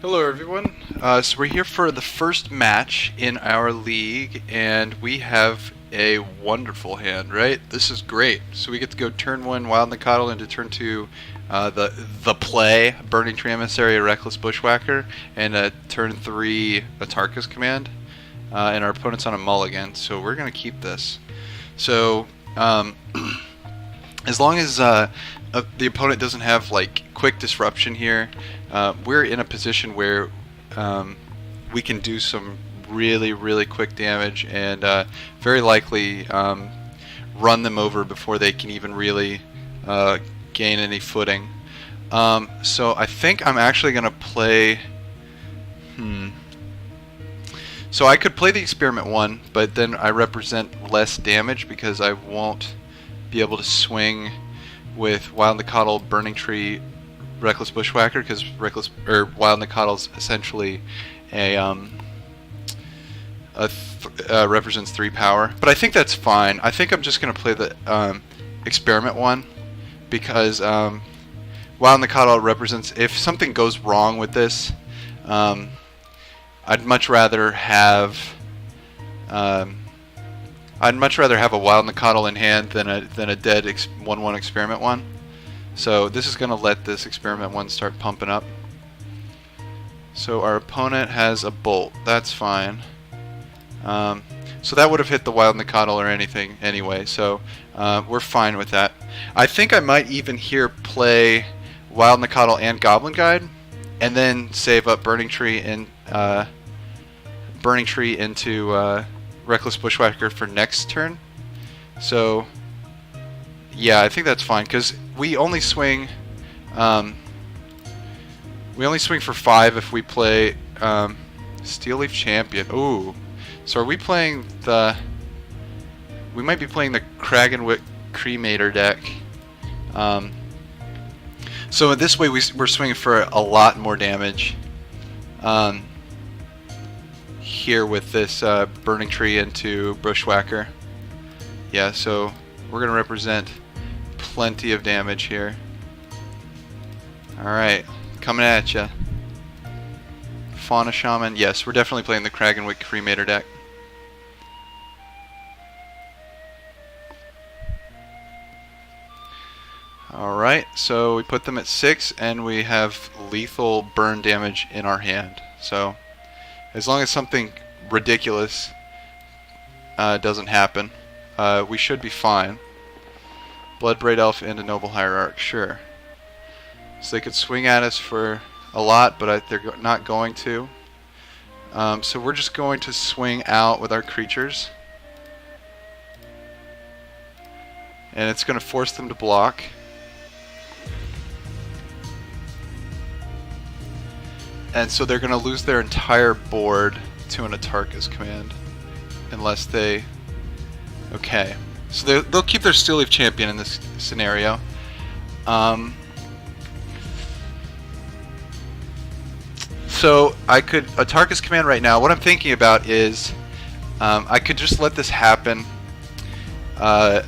Hello everyone. So we're here for the first match in our league, and we have a wonderful hand, right? This is great. So we get to go turn 1 Wild Nicottle into turn 2 the play Burning Tree Emissary, a Reckless Bushwhacker, and turn 3 Atarka's Command, and our opponent's on a mulligan. So we're gonna keep this. So as long as the opponent doesn't have like quick disruption here, we're in a position where we can do some really quick damage and very likely run them over before they can even really gain any footing. So I think I'm actually going to play... So I could play the Experiment 1, but then I represent less damage because I won't be able to swing with Wild Nicottle, Burning Tree, Reckless Bushwhacker, because Wild Nicottle's essentially represents 3 power. But I think that's fine. I think I'm just going to play the Experiment 1 because Wild Nicottle represents, if something goes wrong with this, I'd much rather have a Wild Nicottle in hand than a dead 1/1 Experiment 1. So this is going to let this Experiment 1 start pumping up. So our opponent has a Bolt. That's fine. So that would have hit the Wild Nicottle or anything anyway. So we're fine with that. I think I might even here play Wild Nicottle and Goblin Guide, and then save up Burning Tree and into Reckless Bushwhacker for next turn. So yeah, I think that's fine because we only swing for 5 if we play Steel Leaf Champion. Ooh, so are we playing the? We might be playing the Kragenwick Cremator deck. So this way we're swinging for a lot more damage. Here with this Burning Tree into Bushwhacker. Yeah, so we're going to represent plenty of damage here. Alright, coming at ya. Fauna Shaman. Yes, we're definitely playing the Kragenwick Cremator deck. Alright, so we put them at 6 and we have lethal burn damage in our hand. So as long as something ridiculous doesn't happen, we should be fine. Bloodbraid Elf and a Noble Hierarch, sure. So they could swing at us for a lot, but they're not going to. So we're just going to swing out with our creatures. And it's going to force them to block. And so they're going to lose their entire board to an Atarka's Command. Unless they... Okay. So they'll keep their Steel Leaf Champion in this scenario. So I could... Atarka's Command right now, what I'm thinking about is... I could just let this happen. And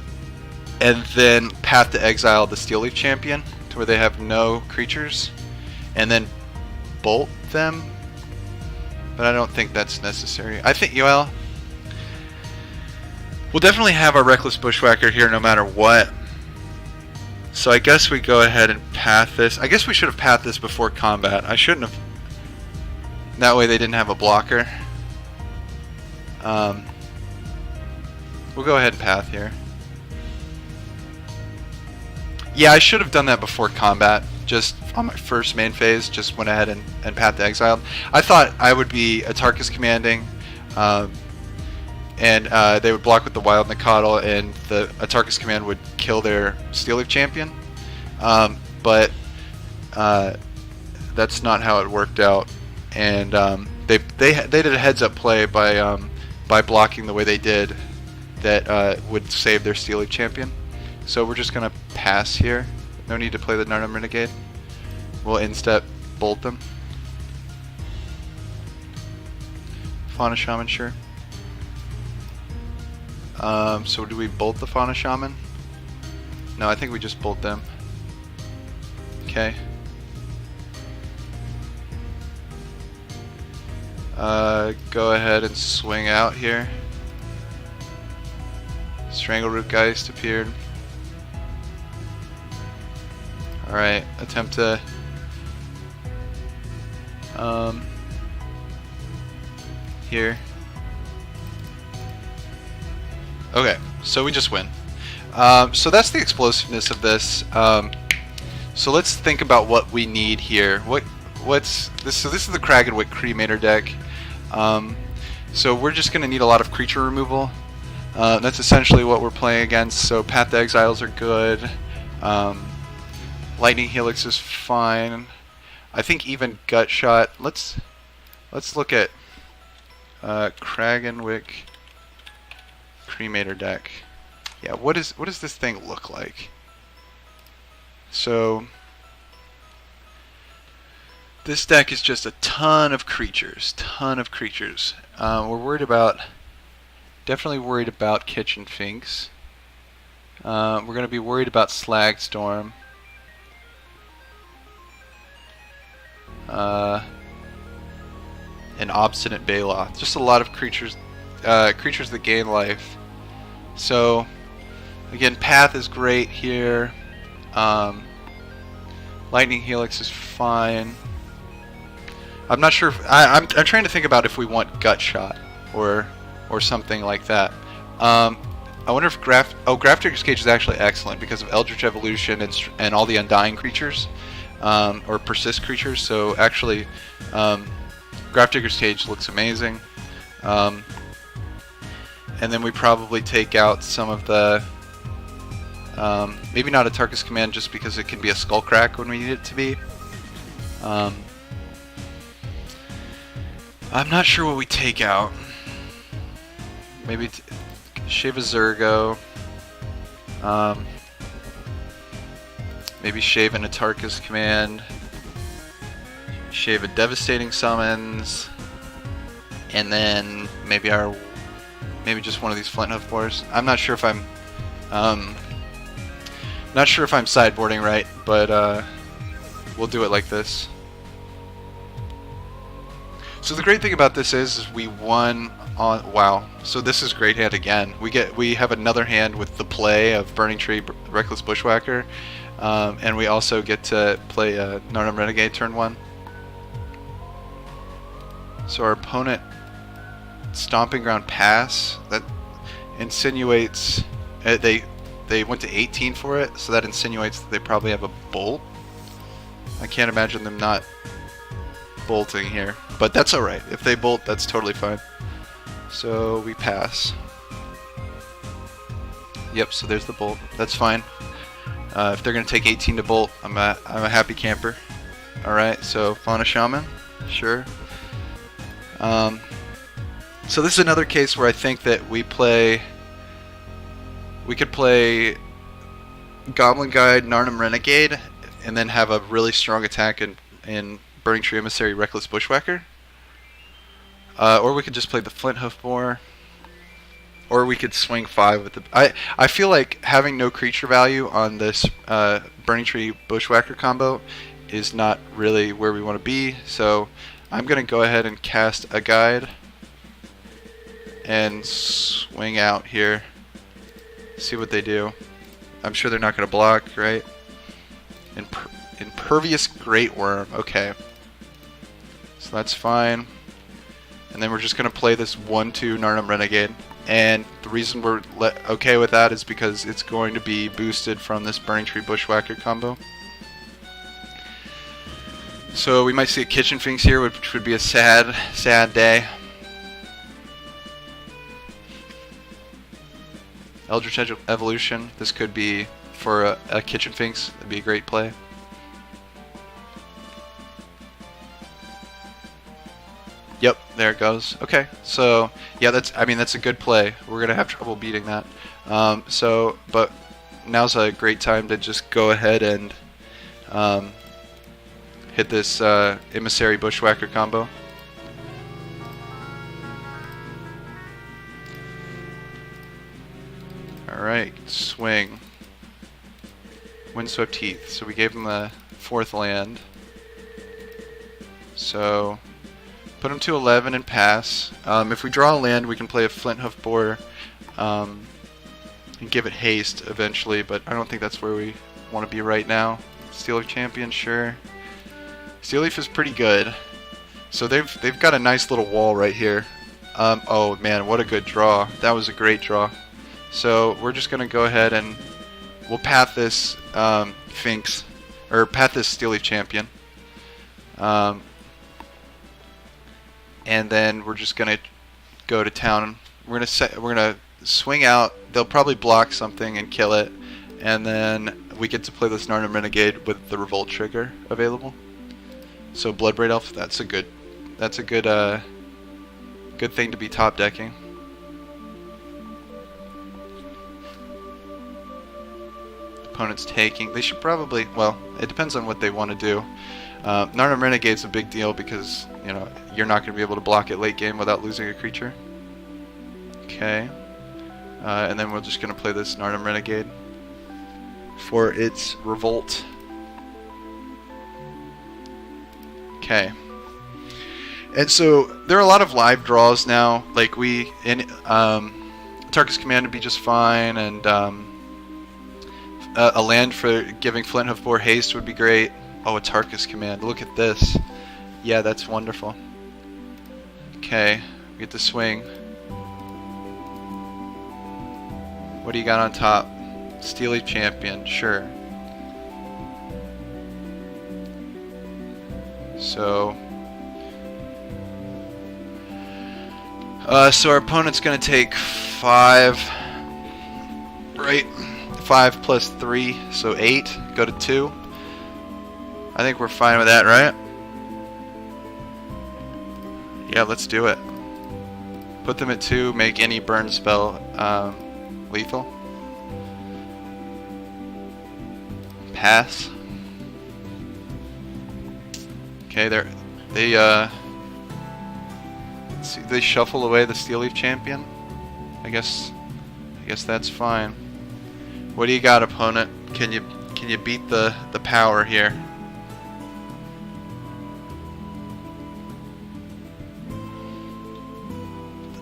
then Path to Exile the Steel Leaf Champion to where they have no creatures. And then bolt them, but I don't think that's necessary. I think, well, we'll definitely have our Reckless Bushwhacker here no matter what. So I guess we go ahead and path this. I guess we should have pathed this before combat. I shouldn't have. That way they didn't have a blocker. We'll go ahead and path here. Yeah, I should have done that before combat. Just on my first main phase, just went ahead and Path to Exile. I thought I would be Atarka's commanding, and they would block with the Wild Nicottle, and the Atarka's command would kill their Steel Leaf Champion. But that's not how it worked out, and they did a heads-up play by blocking the way they did that would save their Steel Leaf Champion. So we're just gonna pass here. No need to play the Narnum Renegade. We'll instep bolt them. Fauna Shaman, sure. So do we bolt the Fauna Shaman? No, I think we just bolt them. Okay. Go ahead and swing out here. Strangleroot Geist appeared. Alright, attempt to here. Okay, so we just win. So that's the explosiveness of this. So let's think about what we need here. What's this? So this is the Kragenwick Cremator deck. So we're just going to need a lot of creature removal. That's essentially what we're playing against. So Path to Exiles are good. Lightning Helix is fine. I think even Gut Shot. Let's look at Kragenwick Cremator deck. Yeah, what does this thing look like? So this deck is just a ton of creatures, we're definitely worried about Kitchen Finks. We're going to be worried about Slagstorm. And Obstinate Baloth. Just a lot of creatures that gain life. So again, Path is great here. Lightning Helix is fine. I'm not sure if I'm trying to think about if we want Gut Shot or something like that. I wonder if Grafdigger's Cage is actually excellent because of Eldritch Evolution and all the Undying creatures, or Persist creatures. So actually, Grafdigger's Cage looks amazing. And then we probably take out some of the maybe not a Tarkus Command just because it can be a Skullcrack when we need it to be. I'm not sure what we take out. Maybe shave a Zergo. Maybe shave an Atarkus Command. Shave a Devastating Summons. And then maybe just one of these Flint Hoof Boars. I'm not sure if I'm sideboarding right, but we'll do it like this. So the great thing about this is we won on wow. So this is great hand again. We have another hand with the play of Burning Tree, Reckless Bushwhacker, and we also get to play Narnum Renegade turn 1. So our opponent Stomping Ground pass, that insinuates they went to 18 for it, so that insinuates that they probably have a bolt. I can't imagine them not bolting here, but that's alright. If they bolt, that's totally fine. So we pass. Yep, so there's the bolt. That's fine. If they're going to take 18 to bolt, I'm a happy camper. Alright, so Fauna Shaman, sure. So this is another case where I think that we could play Goblin Guide, Narnum Renegade, and then have a really strong attack in Burning Tree Emissary, Reckless Bushwhacker. Or we could just play the Flint Hoof Boar. Or we could swing 5 with the... I feel like having no creature value on this Burning Tree Bushwhacker combo is not really where we want to be. So I'm going to go ahead and cast a Guide and swing out here. See what they do. I'm sure they're not going to block, right? Impervious Great Worm. Okay. So that's fine. And then we're just going to play this 1/2 Narnum Renegade. And the reason we're okay with that is because it's going to be boosted from this Burning Tree Bushwhacker combo. So we might see a Kitchen Finks here, which would be a sad, sad day. Eldritch Evolution. This could be for a Kitchen Finks. That'd be a great play. Yep, there it goes. Okay, so yeah, that's a good play. We're gonna have trouble beating that. But now's a great time to just go ahead and hit this Emissary Bushwhacker combo. Alright, swing. Windswept Heath. So we gave them the 4th land. So Put him to 11 and pass. If we draw a land, we can play a Flint Hoof Boar and give it haste eventually, but I don't think that's where we want to be right now. Steel Leaf Champion, sure. Steel Leaf is pretty good. So they've got a nice little wall right here. Oh man, what a good draw. That was a great draw. So we're just going to go ahead and we'll path this Finks, or path this Steel Leaf Champion. And then we're just gonna go to town. We're gonna swing out. They'll probably block something and kill it, and then we get to play this Narnum Renegade with the Revolt trigger available. So Bloodbraid Elf, that's a good good thing to be top decking. Opponent's taking. They should probably. Well, it depends on what they want to do. Narnum Renegade's a big deal because, you know, you're not going to be able to block it late game without losing a creature. Okay. And then we're just going to play this Narnum Renegade for its Revolt. Okay. And so there are a lot of live draws now. Like Tarkus Command would be just fine, and a land for giving Flint Hoof Boar haste would be great. Oh, a Tarkus Command. Look at this. Yeah, that's wonderful. Okay, we get to swing. What do you got on top? Steel Leaf Champion, sure. So our opponent's gonna take 5, right? 5 plus 3, so 8. Go to 2. I think we're fine with that, right? Yeah, let's do it. Put them at 2, make any burn spell lethal. Pass. Okay, they shuffle away the Steel Leaf Champion. I guess that's fine. What do you got, opponent? Can you beat the power here?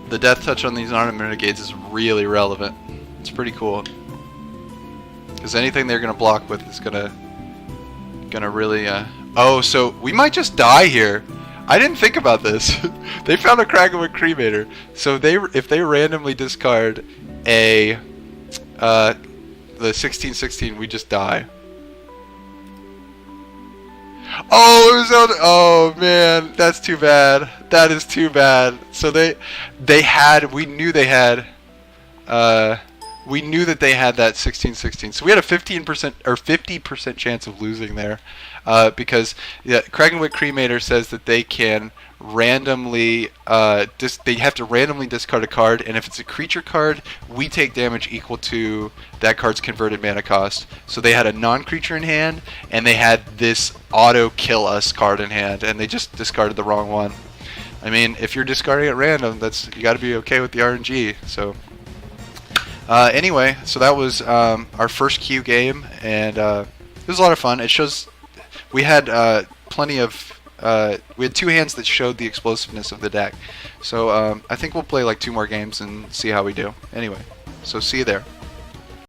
The death touch on these Narnum Renegades is really relevant. It's pretty cool. Because anything they're gonna block with is gonna really Oh, so we might just die here. I didn't think about this. They found a Krakenwood Cremator. So if they randomly discard the 16/16, we just die. Oh man, that's too bad. That is too bad. So we knew that they had that 16/16. So we had a 15% or 50% chance of losing there, because Krakenwood Cremator says that they can randomly they have to randomly discard a card, and if it's a creature card, we take damage equal to that card's converted mana cost. So they had a non-creature in hand, and they had this auto kill us card in hand, and they just discarded the wrong one. I mean, if you're discarding at random, you got to be okay with the RNG. So anyway, so that was our first Q game, and it was a lot of fun. It shows we had plenty of we had 2 hands that showed the explosiveness of the deck. So I think we'll play like 2 more games and see how we do. Anyway, so see you there.